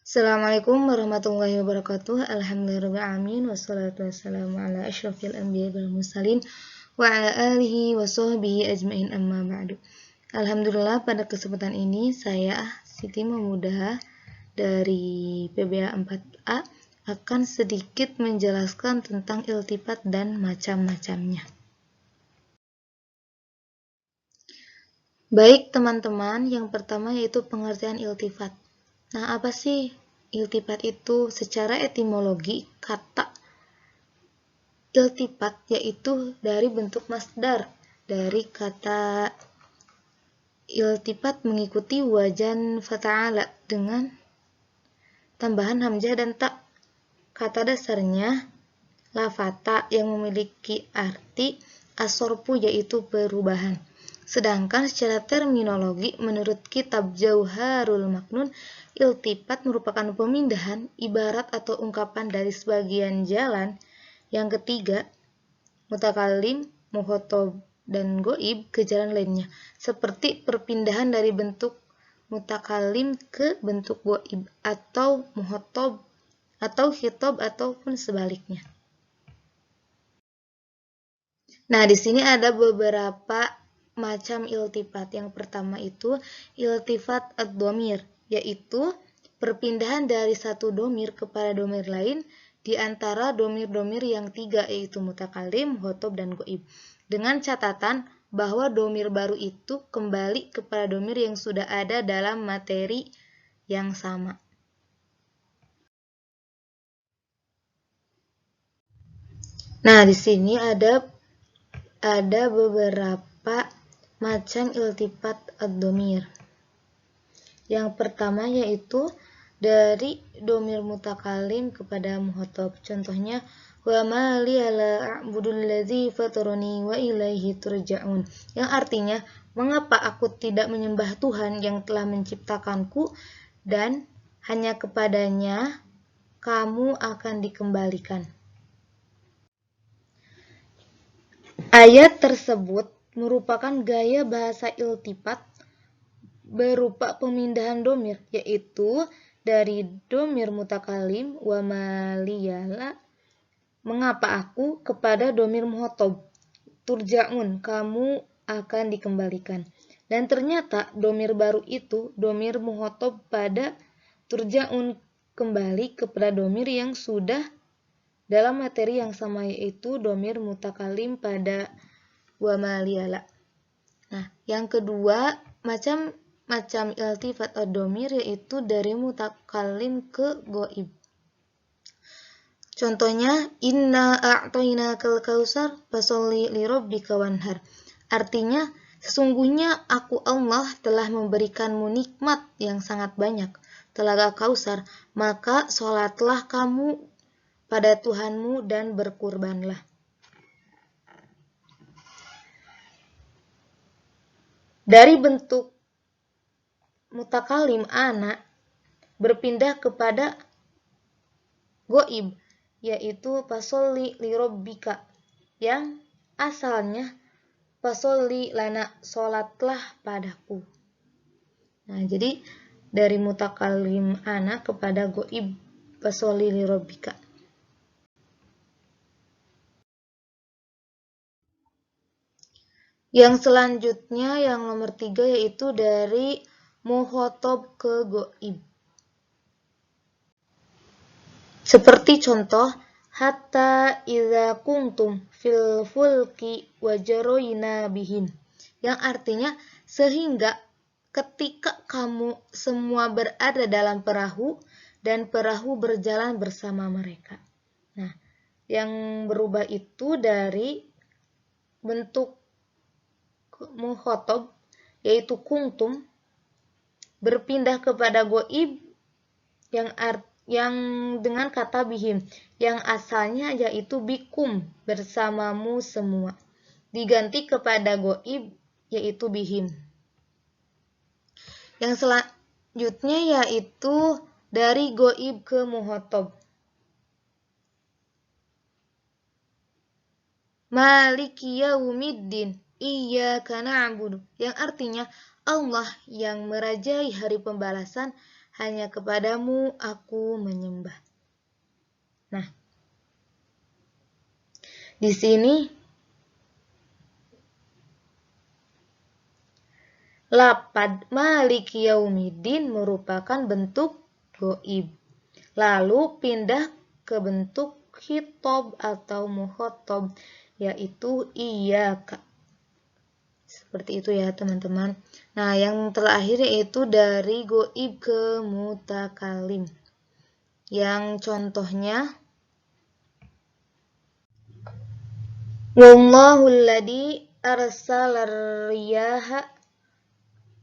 Assalamualaikum warahmatullahi wabarakatuh. Alhamdulillahirrahmanirrahim. Wassalatu wassalamu ala asyrafil anbiya wal mursalin wa ala alihi wa sahbihi ajmain amma ba'du. Alhamdulillah, pada kesempatan ini saya Siti Mamudah dari PBA 4A akan sedikit menjelaskan tentang iltifat dan macam-macamnya. Baik teman-teman, yang pertama yaitu pengertian iltifat. Nah, apa sih iltifat itu? Secara etimologi, kata iltifat yaitu dari bentuk masdar dari kata iltifat mengikuti wajan fata'ala dengan tambahan hamzah dan ta. Kata dasarnya lafata yang memiliki arti asorpu yaitu perubahan. Sedangkan secara terminologi, menurut kitab Jauharul Maknun, iltifat merupakan pemindahan ibarat atau ungkapan dari sebagian jalan yang ketiga, mutakallim, mukhatab, dan goib ke jalan lainnya, seperti perpindahan dari bentuk mutakallim ke bentuk goib atau mukhatab atau khitab ataupun sebaliknya. Nah, di sini ada beberapa macam iltifat. Yang pertama itu iltifat ad-dhamir, yaitu perpindahan dari satu dhamir kepada dhamir lain di antara dhamir-dhamir yang tiga, yaitu mutakallim, mukhatab, dan goib. Dengan catatan bahwa dhamir baru itu kembali kepada dhamir yang sudah ada dalam materi yang sama. Nah, di sini ada beberapa macam iltifat ad-dhamir. Yang pertama yaitu dari dhamir mutakallim kepada mukhatab. Contohnya, wa ma li la a'budul ladzi fatarani wa ilaihi turja'un. Yang artinya, mengapa aku tidak menyembah Tuhan yang telah menciptakanku dan hanya kepadanya kamu akan dikembalikan. Ayat tersebut merupakan gaya bahasa iltifat berupa pemindahan dhamir, yaitu dari dhamir mutakallim wa maliyala, mengapa aku, kepada dhamir mukhatab, turja'un, kamu akan dikembalikan. Dan ternyata dhamir baru itu, dhamir mukhatab pada turja'un, kembali kepada dhamir yang sudah dalam materi yang sama, yaitu dhamir mutakallim pada wa maliyala. Nah, yang kedua macam iltifat ad-dhamir yaitu dari mutakallim ke goib. Contohnya, inna a'tainakal kautsar fasholli lirabbika wanhar. Artinya, sesungguhnya aku Allah telah memberikanmu nikmat yang sangat banyak, telaga Kausar, maka sholatlah kamu pada Tuhanmu dan berkurbanlah. Dari bentuk mutakallim ana berpindah kepada goib, yaitu fasholli lirabbika, yang asalnya fasholli lana, sholatlah padaku. Nah, jadi dari mutakallim ana kepada goib, fasholli lirabbika. Yang selanjutnya, yang nomor 3, yaitu dari mukhatab ke goib. Seperti contoh, hatta idza kuntum fil fulki wajaroina bihim, yang artinya sehingga ketika kamu semua berada dalam perahu dan perahu berjalan bersama mereka. Nah, yang berubah itu dari bentuk mukhatab yaitu kuntum berpindah kepada goib yang dengan kata bihim, yang asalnya yaitu bikum, bersamamu semua, diganti kepada goib yaitu bihim. Yang selanjutnya yaitu dari goib ke mukhatab. Maliki yaumiddin iyyaka na'budu, yang artinya Allah yang merajai hari pembalasan, hanya kepadamu aku menyembah. Nah, di sini lafadz Maliki Yaumiddin merupakan bentuk goib. Lalu pindah ke bentuk khitab atau mukhatab, yaitu iyyaka. Seperti itu ya teman-teman. Nah, yang terakhir yaitu dari goib ke mutakalim. Yang contohnya, Wallahu alladzi arsalar riyaha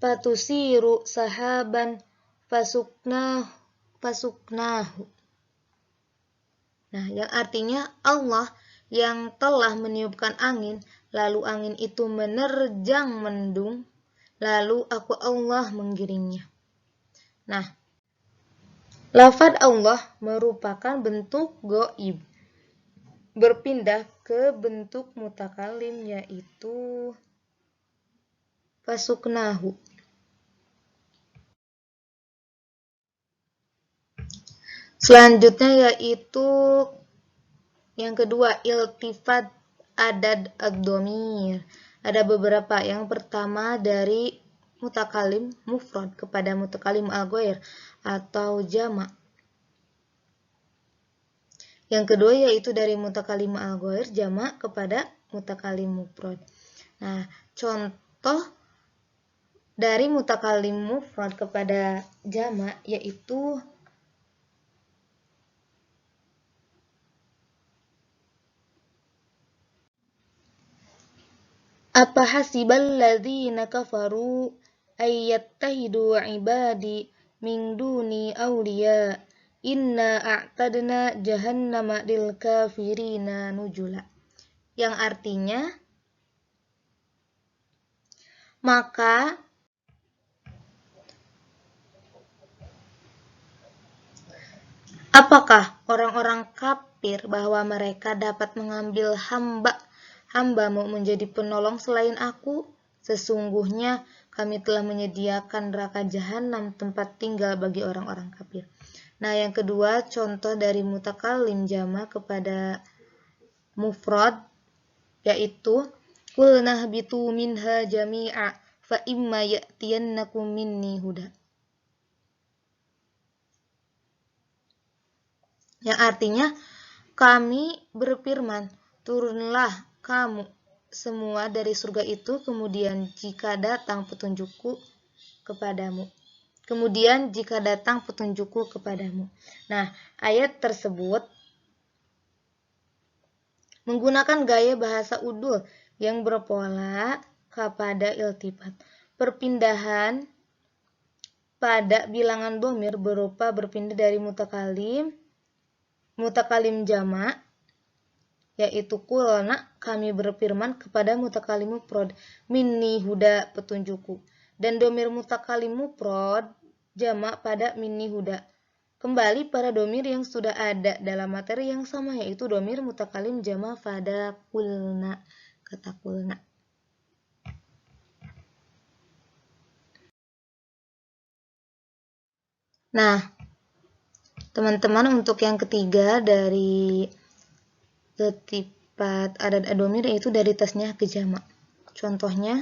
fatusiru sahaban fasuknahu. Nah, yang artinya Allah yang telah meniupkan angin, lalu angin itu menerjang mendung, lalu aku Allah menggiringnya. Nah, lafadz Allah merupakan bentuk goib, berpindah ke bentuk mutakalim, yaitu fasuknahu. Selanjutnya yaitu yang kedua, iltifat adad ad-dhamir. Ada beberapa. Yang pertama dari mutakalim mufrad kepada mutakalim al-ghair atau jamak. Yang kedua yaitu dari mutakalim al-ghair jamak kepada mutakalim mufrad. Nah, contoh dari mutakalim mufrad kepada jamak yaitu apa hasibal ladzina kafaru ayyattahidu ibadi min duni awliya inna a'tadna jahannama lil kafirina nujula. Yang artinya, maka apakah orang-orang kafir bahwa mereka dapat mengambil hamba-hambamu menjadi penolong selain aku? Sesungguhnya kami telah menyediakan neraka jahanam tempat tinggal bagi orang-orang kafir. Nah, yang kedua contoh dari mutakalim jamak kepada mufrad yaitu qulna habitu minha jami'a fa imma ya'tiyannakum minni huda. Yang artinya, kami berfirman, turunlah kamu semua dari surga itu, kemudian jika datang petunjukku kepadamu. Nah, ayat tersebut menggunakan gaya bahasa udul yang berpola kepada iltifat. Perpindahan pada bilangan dhamir berupa berpindah dari mutakalim jamak yaitu qulna kami berfirman kepada mutakalim mufrad minni huda petunjukku, dan dhamir mutakalim mufrad jamak pada minni huda kembali pada dhamir yang sudah ada dalam materi yang sama yaitu dhamir mutakalim jamak pada qulna, kata qulna. Nah, teman-teman, untuk yang ketiga dari iltifat adad ad-dhamir yaitu dari tasniah ke jamak. Contohnya,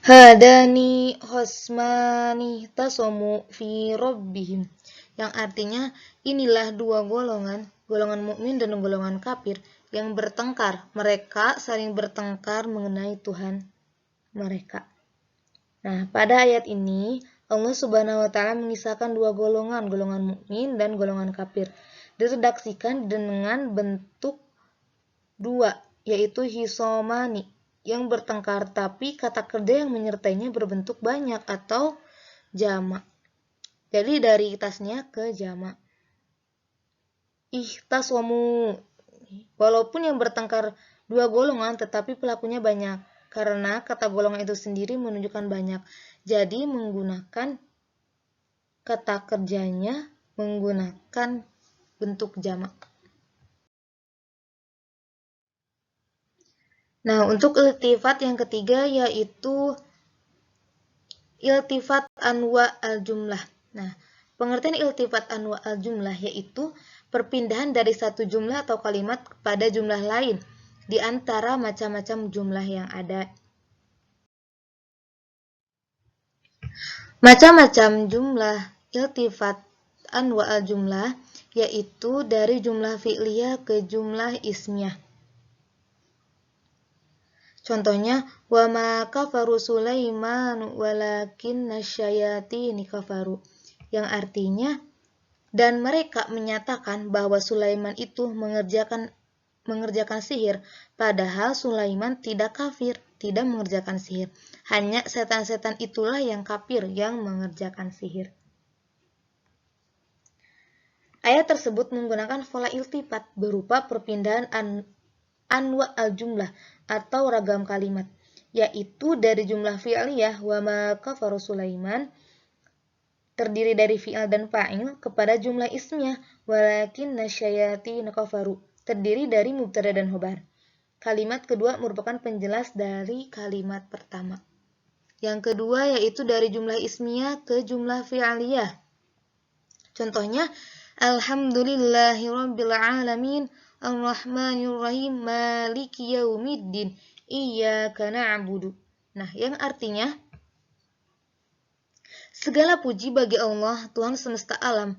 hadani khosmani tasomu fi rabbihim, yang artinya inilah dua golongan mukmin dan golongan kafir yang bertengkar, mereka saling bertengkar mengenai Tuhan mereka. Nah, pada ayat ini Allah Subhanahu wa taala mengisahkan dua golongan mukmin dan golongan kafir. Diredaksikan dengan bentuk dua, yaitu hisomani, yang bertengkar, tapi kata kerja yang menyertainya berbentuk banyak atau jamak. Jadi dari tasnya ke jamak. Ihtasomu, walaupun yang bertengkar dua golongan, tetapi pelakunya banyak. Karena kata golongan itu sendiri menunjukkan banyak. Jadi menggunakan kata kerjanya menggunakan bentuk jamak. Nah, untuk iltifat yang ketiga yaitu iltifat anwa al-jumlah. Nah, pengertian iltifat anwa al-jumlah yaitu perpindahan dari satu jumlah atau kalimat kepada jumlah lain di antara macam-macam jumlah yang ada. Macam-macam jumlah iltifat anwa al-jumlah yaitu dari jumlah fi'liyah ke jumlah ismiyah. Contohnya, wa ma kafaru Sulaiman walakinna syayatini kafaru. Yang artinya, dan mereka menyatakan bahwa Sulaiman itu mengerjakan sihir, padahal Sulaiman tidak kafir, tidak mengerjakan sihir. Hanya setan-setan itulah yang kafir, yang mengerjakan sihir. Ayat tersebut menggunakan pola iltifat berupa perpindahan anwa al-jumlah atau ragam kalimat, yaitu dari jumlah fi'liyah wa ma kafaru Sulaiman terdiri dari fi'al dan fa'il kepada jumlah ismiyah walakinna syayatin kafaru terdiri dari mubtada dan khobar. Kalimat kedua merupakan penjelas dari kalimat pertama. Yang kedua yaitu dari jumlah ismiyah ke jumlah fi'liyah. Contohnya, alhamdulillahirabbil alamin ar-rahmanirrahim maliki yaumiddin iyyaka na'budu. Nah, yang artinya segala puji bagi Allah, Tuhan semesta alam,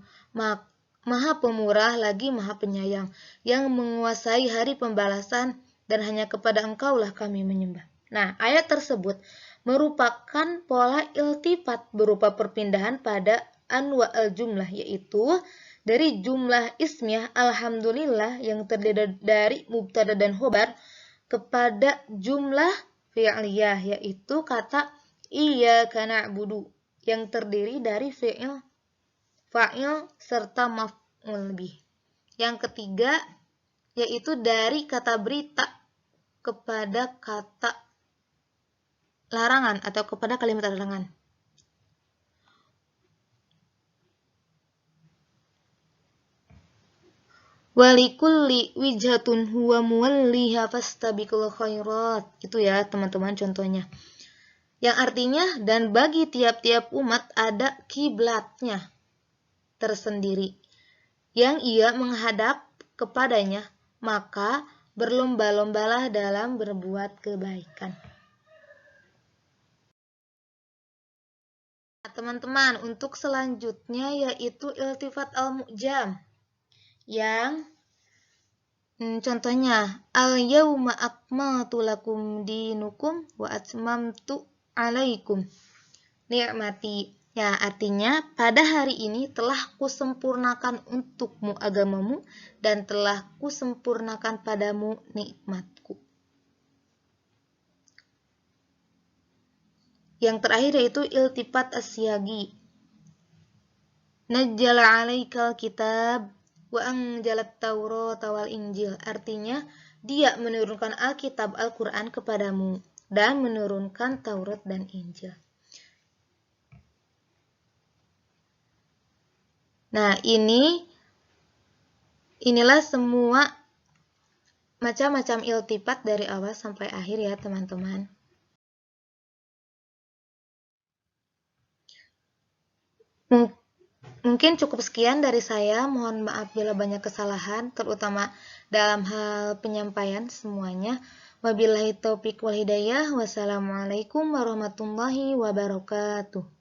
Maha Pemurah lagi Maha Penyayang, yang menguasai hari pembalasan, dan hanya kepada Engkaulah kami menyembah. Nah, ayat tersebut merupakan pola iltifat berupa perpindahan pada anwa al-jumlah, yaitu dari jumlah ismiyah alhamdulillah yang terdiri dari mubtada dan khobar kepada jumlah fi'liyah, yaitu kata iyyaka na'budu yang terdiri dari fi'il, fa'il serta maf'ul bih. Yang ketiga yaitu dari kata berita kepada kata larangan atau kepada kalimat larangan. Walikulli wijhatun huwa muwalliha fastabiqul khairat. Itu ya teman-teman contohnya. Yang artinya, dan bagi tiap-tiap umat ada kiblatnya tersendiri yang ia menghadap kepadanya, maka berlomba-lombalah dalam berbuat kebaikan. Nah, teman-teman, untuk selanjutnya yaitu iltifat al-mu'jam. Yang contohnya, al-yawma akmaltu lakum dinukum wa atmamtu alaikum ni'mati. Ya, artinya pada hari ini telah kusempurnakan untukmu agamamu dan telah kusempurnakan padamu nikmatku. Yang terakhir yaitu iltifat asyagi. Nazzala 'alaikal kitab wa anjalat Taurata wal Injil. Artinya, dia menurunkan Alkitab Al-Quran kepadamu dan menurunkan Taurat dan Injil. Nah, inilah semua macam-macam iltifat dari awal sampai akhir ya, teman-teman. Mungkin cukup sekian dari saya. Mohon maaf bila banyak kesalahan, terutama dalam hal penyampaian semuanya. Wabillahi taufiq wal hidayah. Wassalamualaikum warahmatullahi wabarakatuh.